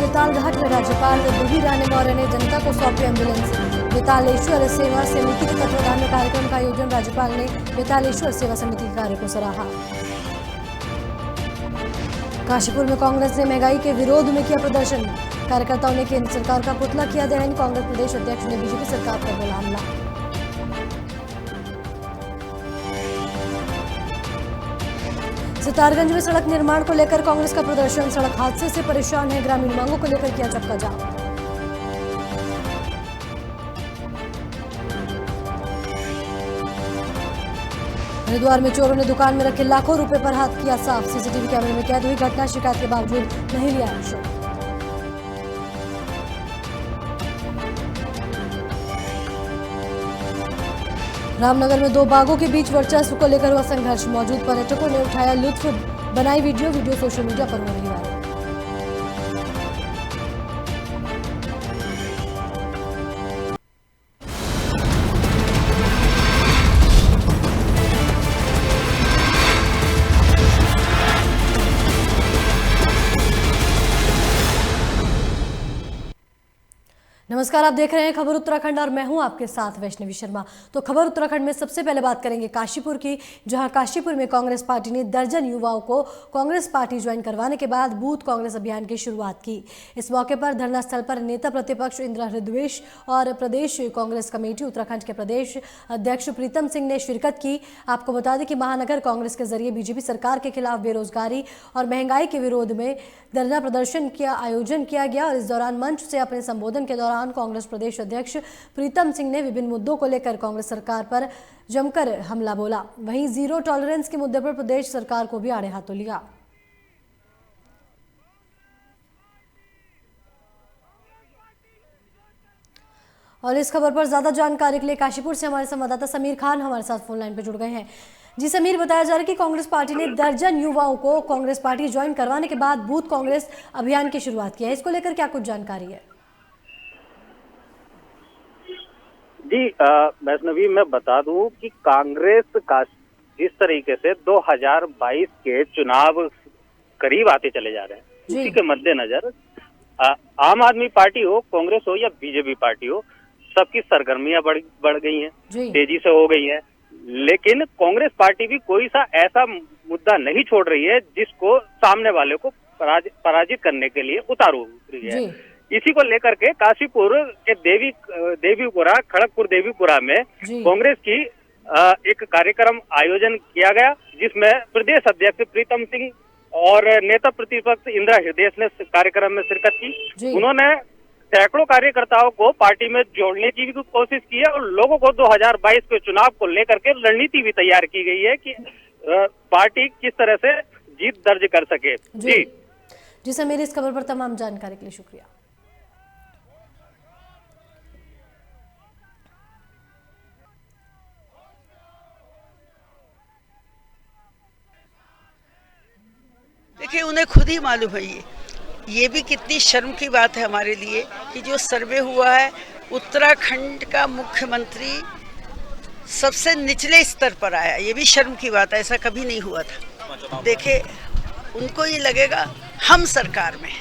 बेताल घाट में राज्यपाल बीबी रानी मौर्य ने जनता को सौंपी एम्बुलेंस। बेतालेश्वर सेवा समिति के तत्वाधान में कार्यक्रम का आयोजन। राज्यपाल ने बेतालेश्वर सेवा समिति के कार्य को सराहा। काशीपुर में कांग्रेस ने महंगाई के विरोध में किया प्रदर्शन। कार्यकर्ताओं ने केंद्र सरकार का पुतला किया दहन। कांग्रेस प्रदेश अध्यक्ष ने बीजेपी सरकार पर बोला हमला। सितारगंज में सड़क निर्माण को लेकर कांग्रेस का प्रदर्शन। सड़क हादसे से परेशान है ग्रामीण, मांगों को लेकर किया चक्का जाम। हरिद्वार में चोरों ने दुकान में रखे लाखों रुपए पर हाथ किया साफ। सीसीटीवी कैमरे में कैद हुई घटना। शिकायत के बावजूद नहीं लिया एक्शन। रामनगर में दो बाघों के बीच वर्चस्व को लेकर हुआ संघर्ष। मौजूद पर्यटकों ने उठाया लुत्फ, बनाई वीडियो सोशल मीडिया पर हो रही वायरल। नमस्कार, आप देख रहे हैं खबर उत्तराखंड और मैं हूं आपके साथ वैष्णवी शर्मा। तो खबर उत्तराखंड में सबसे पहले बात करेंगे काशीपुर की, जहां काशीपुर में कांग्रेस पार्टी ने दर्जन युवाओं को कांग्रेस पार्टी ज्वाइन करवाने के बाद बूथ कांग्रेस अभियान की शुरुआत की। इस मौके पर धरना स्थल पर नेता प्रतिपक्ष इंदिरा हृदय और प्रदेश कांग्रेस कमेटी उत्तराखंड के प्रदेश अध्यक्ष प्रीतम सिंह ने शिरकत की। आपको बता दें कि महानगर कांग्रेस के जरिए बीजेपी सरकार के खिलाफ बेरोजगारी और महंगाई के विरोध में धरना प्रदर्शन का आयोजन किया गया और इस दौरान मंच से अपने संबोधन के दौरान कांग्रेस प्रदेश अध्यक्ष प्रीतम सिंह ने विभिन्न मुद्दों को लेकर कांग्रेस सरकार पर जमकर हमला बोला। वहीं जीरो टॉलरेंस के मुद्दे पर प्रदेश सरकार को भी आड़े हाथों लिया। और इस खबर पर ज्यादा जानकारी के लिए काशीपुर से हमारे संवाददाता समीर खान हमारे साथ फोन लाइन पर जुड़ गए हैं। जी समीर, बताया जा रहा है कि कांग्रेस पार्टी ने दर्जन युवाओं को कांग्रेस पार्टी ज्वाइन करवाने के बाद बूथ कांग्रेस अभियान की शुरुआत की है। इसको लेकर क्या कुछ जानकारी है? जी वैष्णवी, मैं बता दूं कि कांग्रेस का जिस तरीके से 2022 के चुनाव करीब आते चले जा रहे हैं, उसी के मद्देनजर आम आदमी पार्टी हो, कांग्रेस हो या बीजेपी पार्टी हो, सबकी सरगर्मियां बढ़ गई हैं, तेजी से हो गई हैं। लेकिन कांग्रेस पार्टी भी कोई सा ऐसा मुद्दा नहीं छोड़ रही है जिसको सामने वाले को पराजित करने के लिए उतारू रही है। इसी को लेकर के काशीपुर के देवीपुरा खड़गपुर देवीपुरा में कांग्रेस की एक कार्यक्रम आयोजन किया गया, जिसमें प्रदेश अध्यक्ष प्रीतम सिंह और नेता प्रतिपक्ष इंदिरा हृदय ने कार्यक्रम में शिरकत की। उन्होंने सैकड़ों कार्यकर्ताओं को पार्टी में जोड़ने की भी कोशिश की है और लोगों को 2022 के चुनाव को लेकर के रणनीति भी तैयार की गई है कि पार्टी किस तरह से जीत दर्ज कर सके। जी समीर, इस खबर पर तमाम जानकारी के लिए शुक्रिया। देखिए, उन्हें खुद ही मालूम है ये भी कितनी शर्म की बात है हमारे लिए कि जो सर्वे हुआ है उत्तराखंड का मुख्यमंत्री सबसे निचले स्तर पर आया। ये भी शर्म की बात है, ऐसा कभी नहीं हुआ था। देखिए, उनको ये लगेगा हम सरकार में,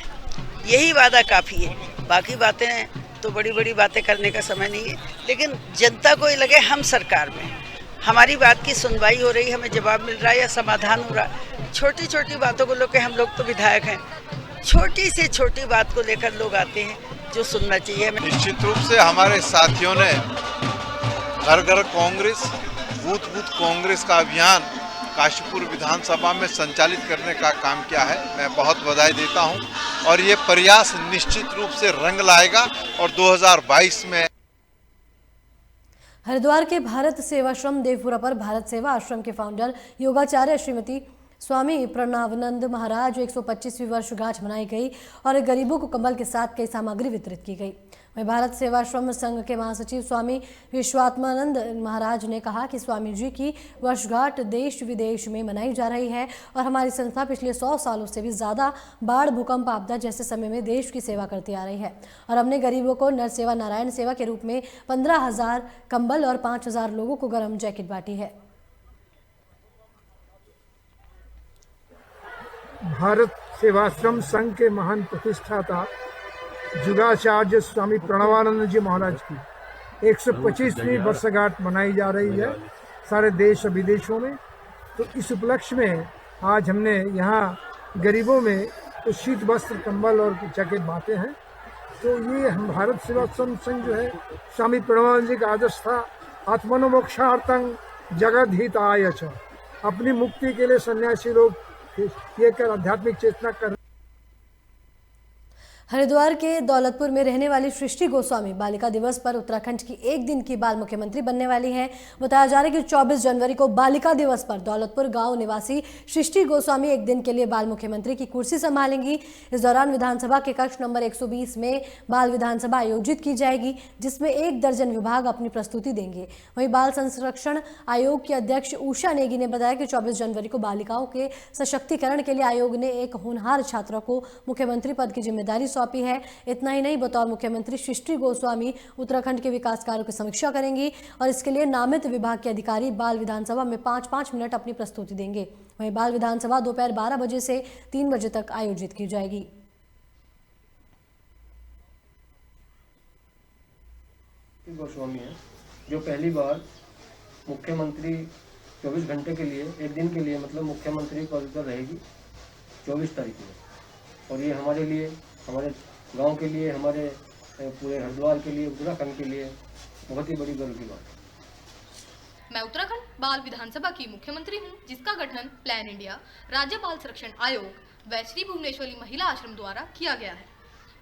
यही वादा काफ़ी है। बाकी बातें तो बड़ी बड़ी बातें करने का समय नहीं है, लेकिन जनता को ये लगे हम सरकार में, हमारी बात की सुनवाई हो रही, हमें जवाब मिल रहा है या समाधान हो रहा है। छोटी छोटी बातों को लेकर हम लोग तो विधायक हैं, छोटी से छोटी बात को लेकर लोग आते हैं जो सुनना चाहिए। निश्चित रूप से हमारे साथियों ने घर घर कांग्रेस, बूथ बूथ कांग्रेस का अभियान काशीपुर विधानसभा में संचालित करने का काम किया है। मैं बहुत बधाई देता हूं और ये प्रयास निश्चित रूप से रंग लाएगा और 2022 में। हरिद्वार के भारत सेवाश्रम देवपुरा पर भारत सेवा आश्रम के फाउंडर योगाचार्य श्रीमती स्वामी प्रणवानंद महाराज 125वीं वर्षगांठ मनाई गई और गरीबों को कंबल के साथ कई सामग्री वितरित की गई। वहीं भारत सेवाश्रम संघ के महासचिव स्वामी विश्वात्मानंद महाराज ने कहा कि स्वामी जी की वर्षगांठ देश विदेश में मनाई जा रही है और हमारी संस्था पिछले 100 सालों से भी ज़्यादा बाढ़, भूकंप, आपदा जैसे समय में देश की सेवा करती आ रही है और हमने गरीबों को नर सेवा नारायण सेवा के रूप में 15,000 कंबल और 5,000 लोगों को गर्म जैकेट बांटी है। भारत सेवाश्रम संघ के महान प्रतिष्ठाता जुगाचार्य स्वामी प्रणवानंद जी महाराज की 125वीं वर्षगांठ मनाई जा रही है सारे देश और विदेशों में। तो इस उपलक्ष्य में आज हमने यहाँ गरीबों में तो शीत वस्त्र कंबल और जैकेट बांटे हैं। तो ये हम भारत सेवा संघ जो है स्वामी प्रणवानंद जी का आदर्श था, आत्मनो मोक्षार्थं जगद्हिताय च, अपनी मुक्ति के लिए सन्यासी लोग ये कर आध्यात्मिक चेतना कर। हरिद्वार के दौलतपुर में रहने वाली सृष्टि गोस्वामी बालिका दिवस पर उत्तराखंड की एक दिन की बाल मुख्यमंत्री बनने वाली हैं। बताया जा रहा है कि 24 जनवरी को बालिका दिवस पर दौलतपुर गांव निवासी सृष्टि गोस्वामी एक दिन के लिए बाल मुख्यमंत्री की कुर्सी संभालेंगी। इस दौरान विधानसभा के कक्ष नंबर 120 में बाल विधानसभा आयोजित की जाएगी, जिसमें 1 दर्जन विभाग अपनी प्रस्तुति देंगे। वहीं बाल संरक्षण आयोग की अध्यक्ष उषा नेगी ने बताया कि 24 जनवरी को बालिकाओं के सशक्तिकरण के लिए आयोग ने एक होनहार छात्रा को मुख्यमंत्री पद की जिम्मेदारी सौंपी है। इतना ही नहीं, बतौर मुख्यमंत्री सृष्टि गोस्वामी उत्तराखंड के विकास कार्यों की समीक्षा करेंगी और इसके लिए नामित विभाग के अधिकारी बाल विधानसभा में 5-5 मिनट अपनी प्रस्तुति देंगे। वहीं बाल विधानसभा दोपहर 12 बजे से 3 बजे तक आयोजित की जाएगी। गोस्वामी है जो पहली बार मुख्यमंत्री 24 घंटे के लिए, एक दिन के लिए मतलब मुख्यमंत्री पद पर रहेगी 24 तारीख में। और ये हमारे लिए, हमारे गांव के लिए, हमारे पूरे हरिद्वार के लिए, उत्तराखंड के लिए बहुत ही बड़ी गर्व की बात है। मैं उत्तराखंड बाल विधानसभा की मुख्यमंत्री हूं, जिसका गठन प्लान इंडिया, राज्य बाल संरक्षण आयोग व श्री भुवनेश्वरी महिला आश्रम द्वारा किया गया है।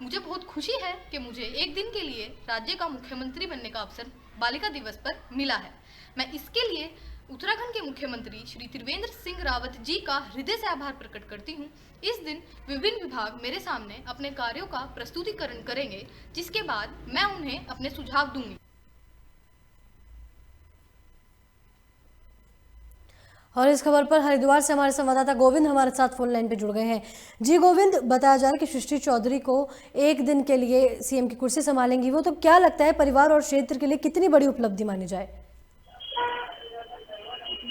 मुझे बहुत खुशी है कि मुझे एक दिन के लिए राज्य का मुख्यमंत्री बनने का अवसर बालिका दिवस पर मिला है। मैं इसके लिए उत्तराखंड के मुख्यमंत्री श्री त्रिवेंद्र सिंह रावत जी का हृदय से आभार प्रकट करती हूं। इस दिन विभिन्न विभाग मेरे सामने अपने कार्यों का प्रस्तुतिकरण करेंगे, जिसके बाद मैं उन्हें अपने सुझाव दूंगी। और इस खबर पर हरिद्वार से हमारे संवाददाता गोविंद हमारे साथ फोन लाइन पे जुड़ गए हैं। जी गोविंद, बताया जा रहा है कि सृष्टि चौधरी को एक दिन के लिए सीएम की कुर्सी संभालेंगी वो, तो क्या लगता है परिवार और क्षेत्र के लिए कितनी बड़ी उपलब्धि मानी जाए?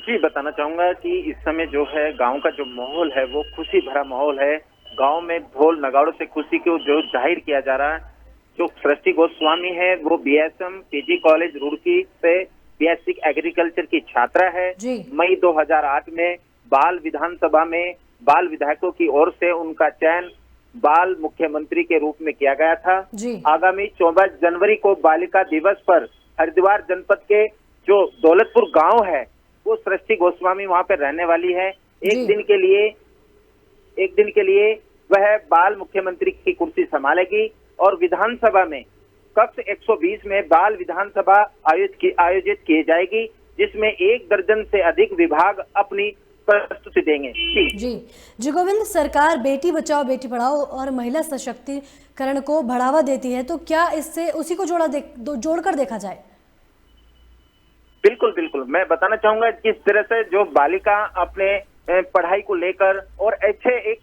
जी, बताना चाहूंगा कि इस समय जो है गांव का जो माहौल है वो खुशी भरा माहौल है। गांव में ढोल नगाड़ों से खुशी को जो जाहिर किया जा रहा है। जो सृष्टि गोस्वामी है वो बीएसएम पीजी कॉलेज रुड़की से बीएससी एग्रीकल्चर की छात्रा है। मई 2008 में बाल विधानसभा में बाल विधायकों की ओर से उनका चयन बाल मुख्यमंत्री के रूप में किया गया था। आगामी 24 जनवरी को बालिका दिवस पर हरिद्वार जनपद के जो दौलतपुर गांव है वो सृष्टि गोस्वामी वहां पर रहने वाली है। एक दिन के लिए वह बाल मुख्यमंत्री की कुर्सी संभालेगी और विधानसभा में कक्ष 120 में बाल विधानसभा आयोजित की जाएगी, जिसमें 1 दर्जन से अधिक विभाग अपनी प्रस्तुति देंगे। जी गोविंद, सरकार बेटी बचाओ बेटी पढ़ाओ और महिला सशक्तिकरण को बढ़ावा देती है, तो क्या इससे उसी को जोड़कर देखा जाए? बिल्कुल, मैं बताना चाहूंगा किस तरह से जो बालिका अपने पढ़ाई को लेकर और अच्छे एक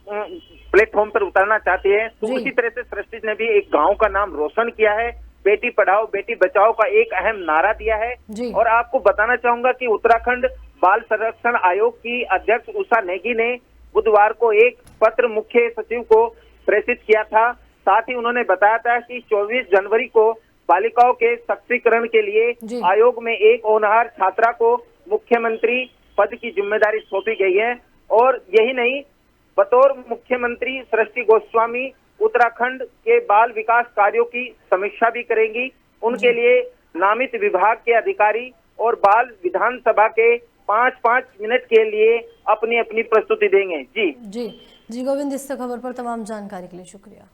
प्लेटफॉर्म पर उतारना चाहती है, तो उसी तरह से सृष्टि ने भी एक गांव का नाम रोशन किया है। बेटी पढ़ाओ बेटी बचाओ का एक अहम नारा दिया है। और आपको बताना चाहूंगा कि उत्तराखंड बाल संरक्षण आयोग की अध्यक्ष उषा नेगी ने बुधवार को एक पत्र मुख्य सचिव को प्रेषित किया था। साथ ही उन्होंने बताया था कि 24 जनवरी को बालिकाओं के सशक्तिकरण के लिए आयोग में एक होनहार छात्रा को मुख्यमंत्री पद की जिम्मेदारी सौंपी गई है। और यही नहीं, बतौर मुख्यमंत्री सृष्टि गोस्वामी उत्तराखंड के बाल विकास कार्यों की समीक्षा भी करेंगी। उनके लिए नामित विभाग के अधिकारी और बाल विधानसभा के 5-5 मिनट के लिए अपनी अपनी प्रस्तुति देंगे। जी गोविंद, इस खबर पर तमाम जानकारी के लिए शुक्रिया।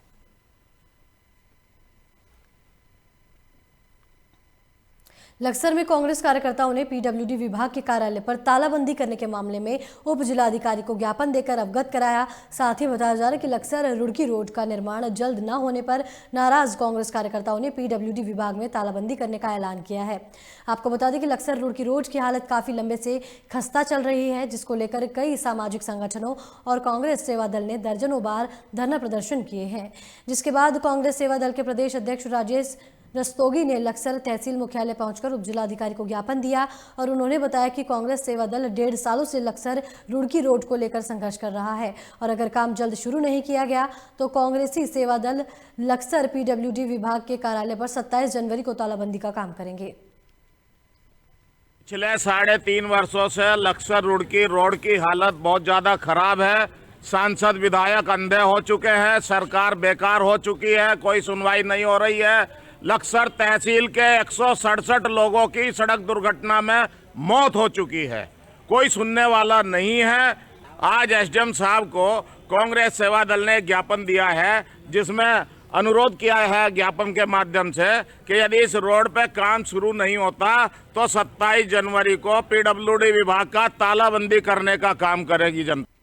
लक्सर में कांग्रेस कार्यकर्ताओं ने पीडब्ल्यूडी विभाग के कार्यालय पर तालाबंदी करने के मामले में उप जिलाधिकारी को ज्ञापन देकर अवगत कराया। साथ ही बताया जा रहा है कि लक्सर रुड़की रोड का निर्माण जल्द न होने पर नाराज कांग्रेस कार्यकर्ताओं ने पीडब्ल्यूडी विभाग में तालाबंदी करने का ऐलान किया है। आपको बता दें कि लक्सर रुड़की रोड की हालत काफी लंबे से खस्ता चल रही है, जिसको लेकर कई सामाजिक संगठनों और कांग्रेस सेवा दल ने दर्जनों बार धरना प्रदर्शन किए हैं, जिसके बाद कांग्रेस सेवा दल के प्रदेश अध्यक्ष राजेश रस्तोगी ने लक्सर तहसील मुख्यालय पहुंचकर उपजिलाधिकारी को ज्ञापन दिया और उन्होंने बताया कि कांग्रेस सेवा दल 1.5 सालों से लक्सर रुड़की रोड को लेकर संघर्ष कर रहा है और अगर काम जल्द शुरू नहीं किया गया तो कांग्रेसी सेवा दल लक्सर पीडब्ल्यूडी विभाग के कार्यालय पर 27 जनवरी को तालाबंदी का काम करेंगे। पिछले 3.5 वर्षों से लक्सर रुड़की रोड की हालत बहुत ज्यादा खराब है। सांसद विधायक अंधे हो चुके हैं, सरकार बेकार हो चुकी है, कोई सुनवाई नहीं हो रही है। लक्सर तहसील के 167 लोगों की सड़क दुर्घटना में मौत हो चुकी है, कोई सुनने वाला नहीं है। आज एसडीएम साहब को कांग्रेस सेवा दल ने ज्ञापन दिया है जिसमें अनुरोध किया है ज्ञापन के माध्यम से कि यदि इस रोड पे काम शुरू नहीं होता तो 27 जनवरी को पीडब्ल्यूडी विभाग का तालाबंदी करने का काम करेगी जनता।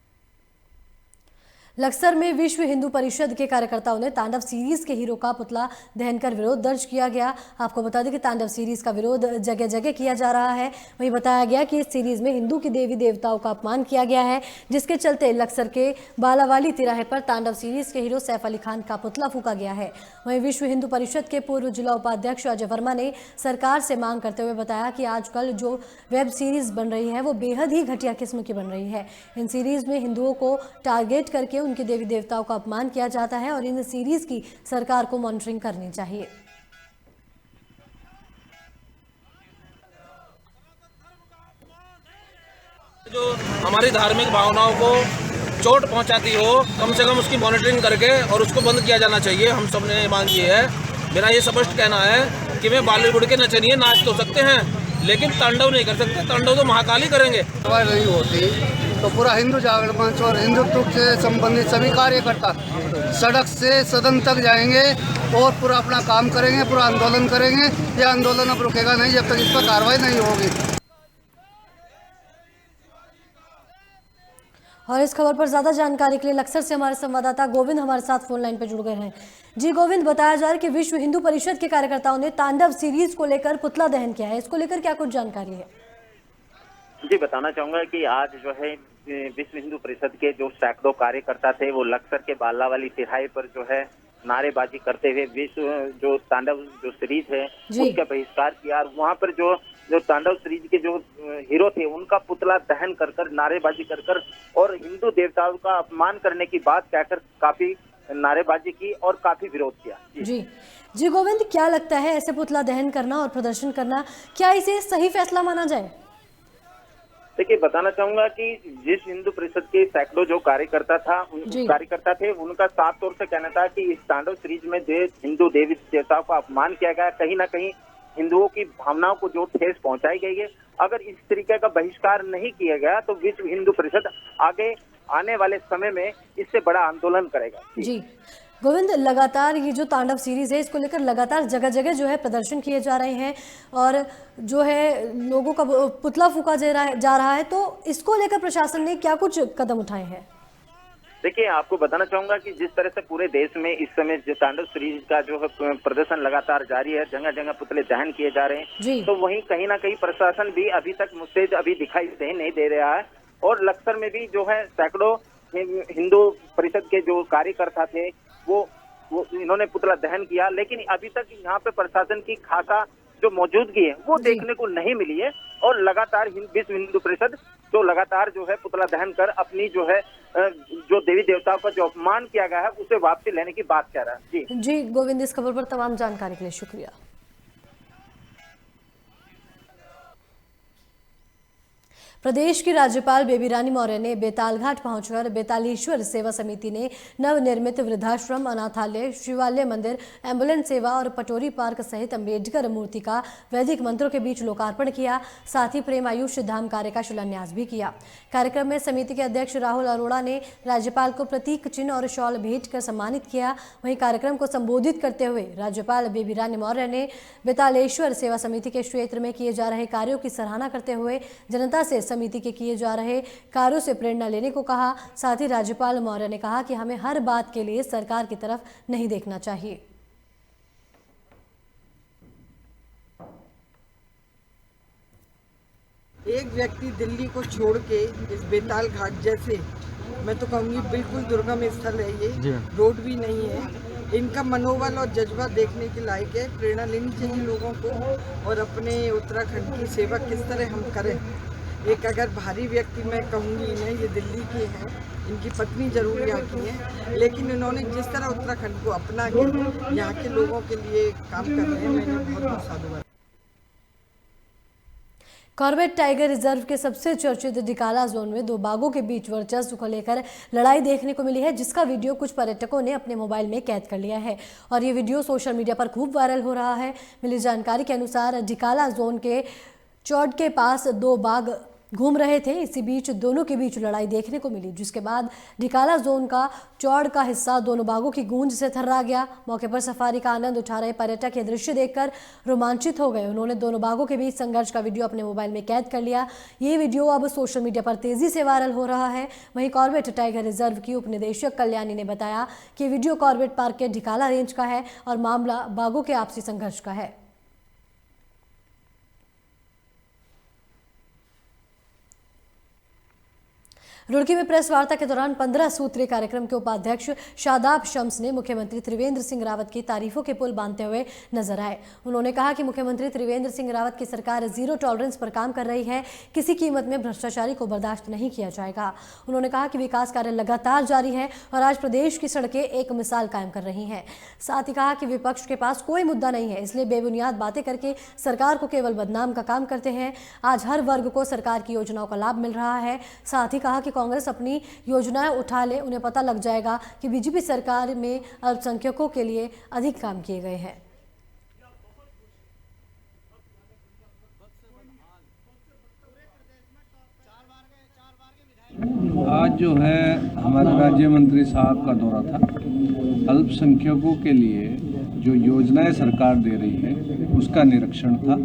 लक्सर में विश्व हिंदू परिषद के कार्यकर्ताओं ने तांडव सीरीज के हीरो का पुतला दहन कर विरोध दर्ज किया गया। आपको बता दें कि तांडव सीरीज का विरोध जगह जगह किया जा रहा है। वहीं बताया गया कि इस सीरीज में हिंदू की देवी देवताओं का अपमान किया गया है, जिसके चलते लक्सर के बालावाली तिराहे पर तांडव सीरीज के हीरो सैफ अली खान का पुतला फूका गया है। वहीं विश्व हिंदू परिषद के पूर्व जिला उपाध्यक्ष अजय वर्मा ने सरकार से मांग करते हुए बताया कि आजकल जो वेब सीरीज बन रही है वो बेहद ही घटिया किस्म की बन रही है। इन सीरीज में हिंदुओं को टारगेट करके उनके देवी देवताओं का अपमान किया जाता है और इन सीरीज की सरकार को मॉनिटरिंग करनी चाहिए। जो हमारी धार्मिक भावनाओं को चोट पहुंचाती हो, कम से कम उसकी मॉनिटरिंग करके और उसको बंद किया जाना चाहिए। हम सब ने मांग की है। मेरा ये स्पष्ट कहना है कि मैं बॉलीवुड के नचनिए नाच तो सकते हैं लेकिन तांडव नहीं कर सकते। तांडव तो महाकाली करेंगे। नहीं होती तो पूरा हिंदू जागरण मंच और हिंदुत्व से संबंधित सभी कार्यकर्ता सड़क से सदन तक जाएंगे और पूरा अपना काम करेंगे, पूरा आंदोलन करेंगे। यह आंदोलन अब रुकेगा नहीं जब तक इस पर कार्रवाई नहीं होगी। और इस खबर पर ज्यादा जानकारी के लिए लक्सर से हमारे संवाददाता गोविंद हमारे साथ फोन लाइन पर जुड़ गए हैं। जी गोविंद, बताया जा रहा है कि विश्व हिंदू परिषद के कार्यकर्ताओं ने तांडव सीरीज को लेकर पुतला दहन किया है, इसको लेकर क्या कुछ जानकारी है? जी बताना चाहूंगा कि आज जो है विश्व हिंदू परिषद के जो सैकड़ों कार्यकर्ता थे वो लक्सर के बालावाली तिराहे पर जो है नारेबाजी करते हुए विश्व जो तांडव जो सीरीज है उसका बहिष्कार किया। और वहाँ पर जो तांडव सीरीज के जो हीरो थे उनका पुतला दहन कर नारेबाजी कर और हिंदू देवताओं का अपमान करने की बात कहकर काफी नारेबाजी की और काफी विरोध किया। जी गोविंद, क्या लगता है ऐसे पुतला दहन करना और प्रदर्शन करना, क्या इसे सही फैसला माना जाए? देखिए बताना चाहूंगा कि जिस हिंदू परिषद के सैकड़ों जो कार्यकर्ता थे उनका साफ तौर से कहना था कि इस तांडव सीरीज में हिंदू देवी देवताओं का अपमान किया गया, कहीं ना कहीं हिंदुओं की भावनाओं को जो ठेस पहुंचाई गई है। अगर इस तरीके का बहिष्कार नहीं किया गया तो विश्व हिंदू परिषद आगे आने वाले समय में इससे बड़ा आंदोलन करेगा। जी गोविंद, लगातार ये जो तांडव सीरीज है इसको लेकर लगातार जगह जगह जो है प्रदर्शन किए जा रहे हैं और जो है लोगों का पुतला फूका जा रहा है, तो इसको लेकर प्रशासन ने क्या कुछ कदम उठाए हैं? देखिए आपको बताना चाहूंगा कि जिस तरह से पूरे देश में इस समय जो तांडव सीरीज का जो है प्रदर्शन लगातार जारी है, जगह जगह पुतले दहन किए जा रहे हैं, तो वहीं कहीं ना कहीं प्रशासन भी अभी तक मुस्तैद अभी दिखाई नहीं दे रहा है। और लक्सर में भी जो है सैकड़ों हिंदू परिषद के जो कार्यकर्ता थे वो इन्होंने पुतला दहन किया, लेकिन अभी तक यहाँ पे प्रशासन की खाका जो मौजूदगी है वो देखने को नहीं मिली है। और लगातार विश्व हिंदू परिषद जो लगातार जो है पुतला दहन कर अपनी जो है जो देवी देवताओं का जो अपमान किया गया है उसे वापसी लेने की बात कह रहा है। जी गोविंद, इस खबर पर तमाम जानकारी के लिए शुक्रिया। प्रदेश की राज्यपाल बेबी रानी मौर्य ने बेतालघाट पहुंचकर बेतालेश्वर सेवा समिति ने नवनिर्मित वृद्धाश्रम, अनाथालय, शिवालय मंदिर, एम्बुलेंस सेवा और पटोरी पार्क सहित अम्बेडकर मूर्ति का वैदिक मंत्रों के बीच लोकार्पण किया। साथ ही प्रेम आयुष धाम कार्य का शिलान्यास भी किया। कार्यक्रम में समिति के अध्यक्ष राहुल अरोड़ा ने राज्यपाल को प्रतीक चिन्ह और शॉल भेंट कर सम्मानित किया। वहीं कार्यक्रम को संबोधित करते हुए राज्यपाल बेबी रानी मौर्य ने बेतालेश्वर सेवा समिति के क्षेत्र में किए जा रहे कार्यों की सराहना करते हुए जनता से समिति के किए जा रहे कार्यों से प्रेरणा लेने को कहा। साथ ही राज्यपाल मौर्य ने कहा कि हमें हर बात के लिए सरकार की तरफ नहीं देखना चाहिए। एक व्यक्ति दिल्ली को छोड़ के इस बेताल घाट जैसे, मैं तो कहूँगी बिल्कुल दुर्गम स्थल है, ये रोड भी नहीं है, इनका मनोबल और जज्बा देखने के लायक है। प्रेरणा लेनी चाहिए लोगों को और अपने उत्तराखंड की सेवा किस तरह हम करें। एक अगर भारी व्यक्ति मैं कहूँगी इन्हें, ये दिल्ली के हैं, इनकी पत्नी जरूर यहाँ की है, लेकिन इन्होंने जिस तरह उत्तराखंड को अपना के यहाँ के लोगों के लिए काम कर रहे हैं, मैंने बहुत बहुत साधुवाद। कॉर्बेट टाइगर रिजर्व के सबसे चर्चित डिकाला जोन में 2 बाघों के बीच वर्चस्व को लेकर लड़ाई देखने को मिली है, जिसका वीडियो कुछ पर्यटकों ने अपने मोबाइल में कैद कर लिया है और ये वीडियो सोशल मीडिया पर खूब वायरल हो रहा है। मिली जानकारी के अनुसार डिकाला जोन के चौड़ के पास 2 बाघ घूम रहे थे। इसी बीच दोनों के बीच लड़ाई देखने को मिली, जिसके बाद डिकाला जोन का चौड़ का हिस्सा दोनों बाघों की गूंज से थर्रा गया। मौके पर सफारी का आनंद उठा रहे पर्यटक ये दृश्य देखकर रोमांचित हो गए। उन्होंने दोनों बाघों के बीच संघर्ष का वीडियो अपने मोबाइल में कैद कर लिया। ये वीडियो अब सोशल मीडिया पर तेजी से वायरल हो रहा है। वहीं कॉर्बेट टाइगर रिजर्व की उपनिदेशक कल्याणी ने बताया कि वीडियो कॉर्बेट पार्क के डिकाला रेंज का है और मामला बाघों के आपसी संघर्ष का है। रुड़की में प्रेस वार्ता के दौरान 15 सूत्रीय कार्यक्रम के उपाध्यक्ष शादाब शम्स ने मुख्यमंत्री त्रिवेंद्र सिंह रावत की तारीफों के पुल बांधते हुए नजर आए। उन्होंने कहा कि मुख्यमंत्री त्रिवेंद्र सिंह रावत की सरकार जीरो टॉलरेंस पर काम कर रही है, किसी कीमत में भ्रष्टाचारी को बर्दाश्त नहीं किया जाएगा। उन्होंने कहा कि विकास कार्य लगातार जारी है और आज प्रदेश की सड़कें एक मिसाल कायम कर रही हैं। साथ ही कहा कि विपक्ष के पास कोई मुद्दा नहीं है, इसलिए बेबुनियाद बातें करके सरकार को केवल बदनाम का काम करते हैं। आज हर वर्ग को सरकार की योजनाओं का लाभ मिल रहा है। साथ ही कहा कि कांग्रेस अपनी योजनाएं उठा ले, उन्हें पता लग जाएगा कि बीजेपी सरकार में अल्पसंख्यकों के लिए अधिक काम किए गए हैं। आज जो है हमारे राज्य मंत्री साहब का दौरा था। अल्पसंख्यकों के लिए जो योजनाएं सरकार दे रही है उसका निरीक्षण था।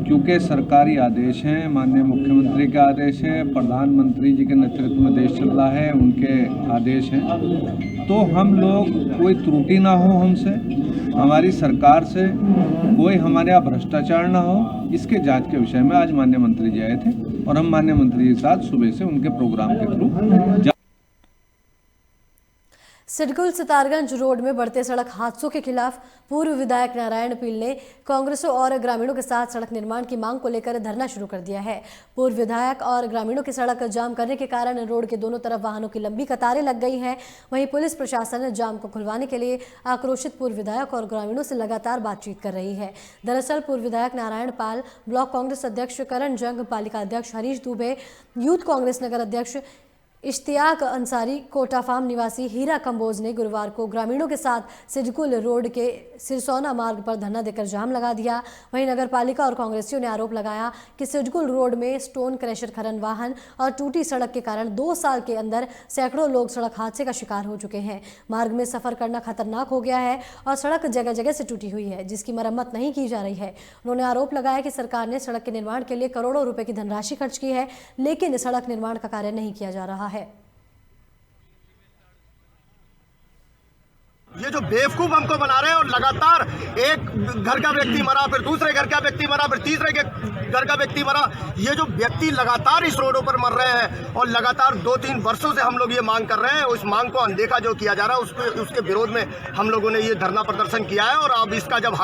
क्योंकि सरकारी आदेश हैं, माननीय मुख्यमंत्री के आदेश हैं, प्रधानमंत्री जी के नेतृत्व में देश चल रहा है, उनके आदेश हैं, तो हम लोग कोई त्रुटि ना हो हमसे, हमारी सरकार से कोई हमारे यहाँ भ्रष्टाचार ना हो, इसके जांच के विषय में आज माननीय मंत्री जी आए थे और हम माननीय मंत्री जी के साथ सुबह से उनके प्रोग्राम के थ्रू। सिडकुल सितारगंज रोड में बढ़ते सड़क हादसों के खिलाफ पूर्व विधायक नारायण पील ने कांग्रेसों और ग्रामीणों के साथ सड़क निर्माण की मांग को लेकर धरना शुरू कर दिया है। पूर्व विधायक और ग्रामीणों की सड़क जाम करने के कारण रोड के दोनों तरफ वाहनों की लंबी कतारें लग गई हैं। वहीं पुलिस प्रशासन जाम को खुलवाने के लिए आक्रोशित पूर्व विधायक और ग्रामीणों से लगातार बातचीत कर रही है। दरअसल पूर्व विधायक नारायण पाल, ब्लॉक कांग्रेस अध्यक्ष करण जंग, पालिका अध्यक्ष हरीश दुबे, यूथ कांग्रेस नगर अध्यक्ष इश्तियाक अंसारी, कोटा फार्म निवासी हीरा कंबोज ने गुरुवार को ग्रामीणों के साथ सिडकुल रोड के सिरसौना मार्ग पर धरना देकर जाम लगा दिया। वहीं नगर पालिका और कांग्रेसियों ने आरोप लगाया कि सिडकुल रोड में स्टोन क्रशर खनन वाहन और टूटी सड़क के कारण 2 साल के अंदर सैकड़ों लोग सड़क हादसे का शिकार हो चुके हैं। मार्ग में सफर करना खतरनाक हो गया है और सड़क जगह जगह से टूटी हुई है, जिसकी मरम्मत नहीं की जा रही है। उन्होंने आरोप लगाया कि सरकार ने सड़क के निर्माण के लिए करोड़ों रुपए की धनराशि खर्च की है, लेकिन सड़क निर्माण का कार्य नहीं किया जा रहा है। ये जो बेवकूफ हमको बना रहे हैं और लगातार एक घर का व्यक्ति मरा, फिर दूसरे घर का व्यक्ति मरा, फिर तीसरे के घर का व्यक्ति मरा। ये जो व्यक्ति लगातार इस रोडों पर मर रहे हैं और लगातार 2-3 वर्षों से हम लोग ये मांग कर रहे हैं, उस मांग को अनदेखा जो किया जा रहा है उसके विरोध में हम लोगों ने ये धरना प्रदर्शन किया है। और अब इसका जब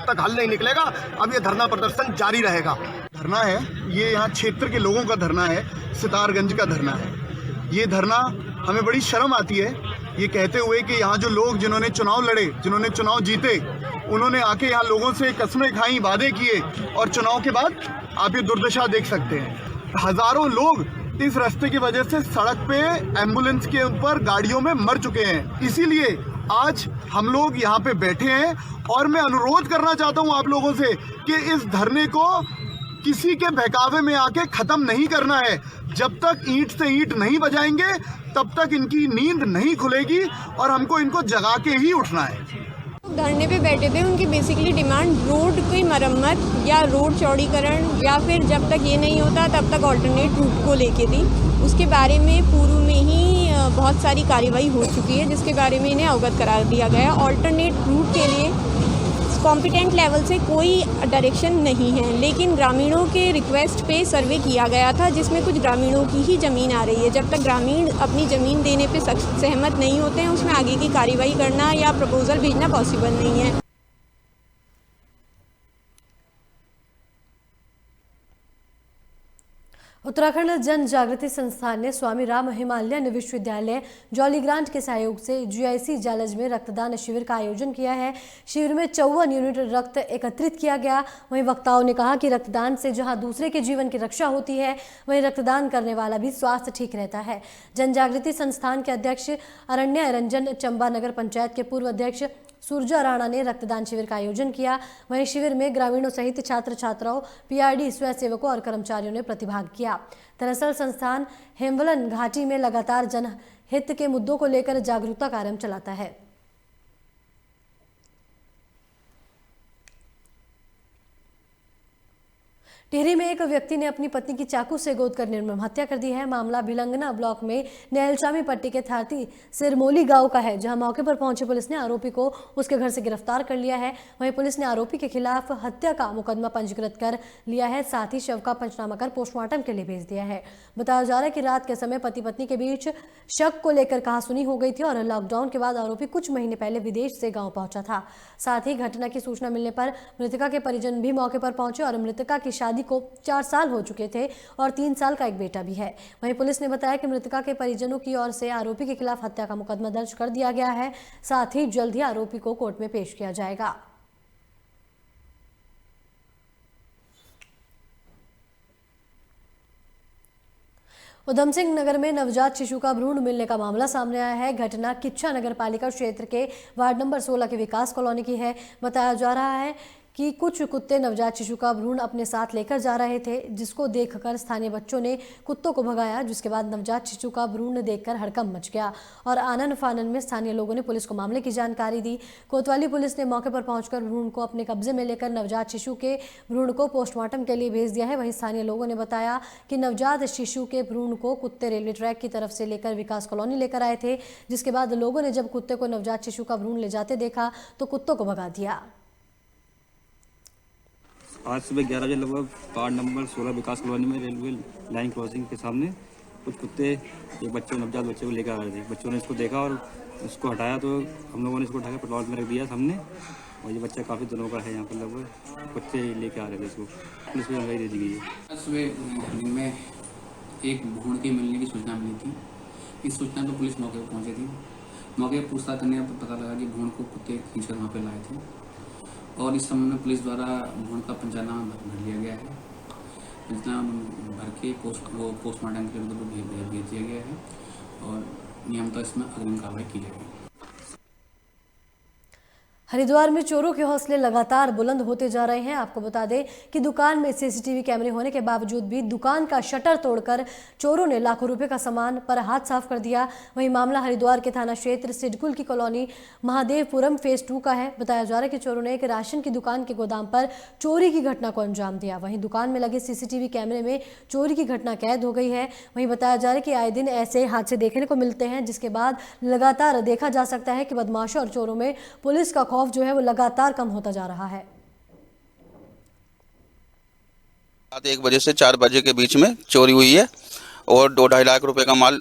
तक हल नहीं निकलेगा, अब ये धरना प्रदर्शन जारी रहेगा। धरना है ये यहाँ क्षेत्र के लोगों का धरना है, सितारगंज का धरना है। ये धरना हमें बड़ी शर्म आती है ये कहते हुए कि यहाँ जो लोग जिन्होंने चुनाव लड़े, जिन्होंने चुनाव जीते, उन्होंने आके यहाँ लोगों से कस्में खाई, वादे किए और चुनाव के बाद आप ये दुर्दशा देख सकते हैं। हजारों लोग इस रास्ते की वजह से सड़क पे एम्बुलेंस के ऊपर गाड़ियों में मर चुके हैं। इसीलिए आज हम लोग यहाँ पे बैठे हैं और मैं अनुरोध करना चाहता हूँ आप लोगों से कि इस धरने को किसी के बहकावे में आके खत्म नहीं करना है। जब तक ईंट से ईंट नहीं बजाएंगे तब तक इनकी नींद नहीं खुलेगी और हमको इनको जगा के ही उठना है। धरने पे बैठे थे, उनकी बेसिकली डिमांड रोड की मरम्मत या रोड चौड़ीकरण या फिर जब तक ये नहीं होता तब तक ऑल्टरनेट रूट को लेके थी। उसके बारे में पूर्व में ही बहुत सारी कार्रवाई हो चुकी है, जिसके बारे में इन्हें अवगत करा दिया गया। ऑल्टरनेट रूट के लिए कॉम्पिटेंट लेवल से कोई डायरेक्शन नहीं है, लेकिन ग्रामीणों के रिक्वेस्ट पे सर्वे किया गया था जिसमें कुछ ग्रामीणों की ही ज़मीन आ रही है। जब तक ग्रामीण अपनी ज़मीन देने पे सहमत नहीं होते हैं, उसमें आगे की कार्रवाई करना या प्रपोजल भेजना पॉसिबल नहीं है। उत्तराखंड जन जागृति संस्थान ने स्वामी राम हिमालयन विश्वविद्यालय जॉलीग्रांट के सहयोग से GIC जालज में रक्तदान शिविर का आयोजन किया है। शिविर में 54 यूनिट रक्त एकत्रित किया गया। वहीं वक्ताओं ने कहा कि रक्तदान से जहां दूसरे के जीवन की रक्षा होती है, वहीं रक्तदान करने वाला भी स्वास्थ्य ठीक रहता है। जन जागृति संस्थान के अध्यक्ष अरण्य रंजन, चंबा नगर पंचायत के पूर्व अध्यक्ष सुरजा राणा ने रक्तदान शिविर का आयोजन किया। वहीं शिविर में ग्रामीणों सहित छात्र छात्राओं, PRD स्वयंसेवकों और कर्मचारियों ने प्रतिभाग किया। दरअसल संस्थान हेमवलन घाटी में लगातार जनहित के मुद्दों को लेकर जागरूकता कार्यक्रम चलाता है। टिहरी में एक व्यक्ति ने अपनी पत्नी की चाकू से गोद कर निर्मम हत्या कर दी है। मामला भिलंगना ब्लॉक में नैलचामी पट्टी के थाती सिरमोली गांव का है, जहां मौके पर पहुंची पुलिस ने आरोपी को उसके घर से गिरफ्तार कर लिया है। वहीं पुलिस ने आरोपी के खिलाफ हत्या का मुकदमा पंजीकृत कर लिया है, साथ ही शव का पंचनामा कर पोस्टमार्टम के लिए भेज दिया है। बताया जा रहा है कि रात के समय पति पत्नी के बीच शक को लेकर कहासुनी हो गई थी और लॉकडाउन के बाद आरोपी कुछ महीने पहले विदेश से गाँव पहुंचा था। साथ ही घटना की सूचना मिलने पर मृतका के परिजन भी मौके पर पहुंचे और मृतका की शादी को 4 साल हो चुके थे और 3 साल का एक बेटा भी है। वहीं पुलिस ने बताया कि मृतका के परिजनों की ओर से आरोपी के खिलाफ हत्या का मुकदमा दर्ज कर दिया गया है। साथ ही जल्द ही आरोपी को कोर्ट में पेश किया जाएगा। उधम सिंह नगर में नवजात शिशु का भ्रूण मिलने का मामला सामने आया है। घटना किच्छा नगर पालिका क्षेत्र के वार्ड नंबर 16 के विकास कॉलोनी की है। बताया जा रहा है कि कुछ कुत्ते नवजात शिशु का भ्रूण अपने साथ लेकर जा रहे थे, जिसको देखकर स्थानीय बच्चों ने कुत्तों को भगाया, जिसके बाद नवजात शिशु का भ्रूण देखकर हड़कंप मच गया और आनन फानन में स्थानीय लोगों ने पुलिस को मामले की जानकारी दी। कोतवाली पुलिस ने मौके पर पहुंचकर भ्रूण को अपने कब्जे में लेकर नवजात शिशु के भ्रूण को पोस्टमार्टम के लिए भेज दिया है। वहीं स्थानीय लोगों ने बताया कि नवजात शिशु के भ्रूण को कुत्ते रेलवे ट्रैक की तरफ से लेकर विकास कॉलोनी लेकर आए थे, जिसके बाद लोगों ने जब कुत्ते को नवजात शिशु का भ्रूण ले जाते देखा तो कुत्तों को भगा दिया। आज सुबह 11 बजे लगभग वार्ड नंबर 16 विकास कॉलोनी में रेलवे लाइन क्रॉसिंग के सामने कुछ कुत्ते एक बच्चे नवजात बच्चे को लेकर आ रहे थे। बच्चों ने इसको देखा और उसको हटाया, तो हम लोगों ने इसको उठाकर पेट्रोल में रख दिया सामने। और ये बच्चा काफ़ी दिनों का है, यहाँ पर लगभग बच्चे लेके आ रहे थे इसको, पुलिस को जानकारी दे दी गई है। सुबह दिन में एक भ्रूण के मिलने की सूचना मिली थी। इस सूचना पर पुलिस मौके पर पहुँची थी। मौके पर पूछताछ करने पर पता लगा कि भ्रूण को कुत्ते खींचकर वहाँ पर लाए थे और इस संबंध में पुलिस द्वारा भ्रूण का पंचनामा भर लिया गया है। पंचनामा भर के पोस्टमार्टम के लिए भेज दिया गया है और नियमतः इसमें अग्रिम कार्रवाई की जाएगी। हरिद्वार में चोरों के हौसले लगातार बुलंद होते जा रहे हैं। आपको बता दें कि दुकान में CCTV कैमरे होने के बावजूद भी दुकान का शटर तोड़कर चोरों ने लाखों रुपए का सामान पर हाथ साफ कर दिया। वहीं मामला हरिद्वार के थाना क्षेत्र सिडकुल की कॉलोनी महादेवपुरम फेज 2 का है। बताया जा रहा है कि चोरों ने एक राशन की दुकान के गोदाम पर चोरी की घटना को अंजाम दिया। वहीं दुकान में लगे CCTV कैमरे में चोरी की घटना कैद हो गई है। वहीं बताया जा रहा है कि आए दिन ऐसे हादसे देखने को मिलते हैं, जिसके बाद लगातार देखा जा सकता है कि बदमाशों और चोरों में पुलिस का जो है वो लगातार कम होता जा रहा है। रात 1 बजे से 4 बजे के बीच में चोरी हुई है और 2-2.5 लाख रुपए का माल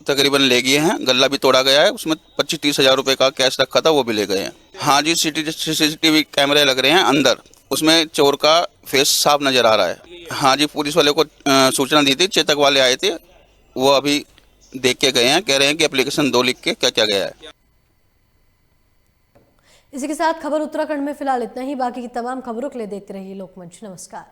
तकरीबन ले गए हैं। गल्ला भी तोड़ा गया है, उसमें 25-30 हज़ार रुपए का कैश रखा था, वो भी ले गए हैं। हाँ जी, CCTV कैमरे लग रहे हैं अंदर, उसमें चोर का फेस साफ नजर आ रहा है। हाँ जी, पुलिस वाले को सूचना दी थी, चेतक वाले आए थे, वो अभी देख के गए हैं, कह रहे हैं कि एप्लीकेशन 2 लिख के क्या क्या गया है। इसी के साथ खबर उत्तराखंड में फिलहाल इतना ही। बाकी की तमाम खबरों के लिए देखते रहिए लोकमंच। नमस्कार।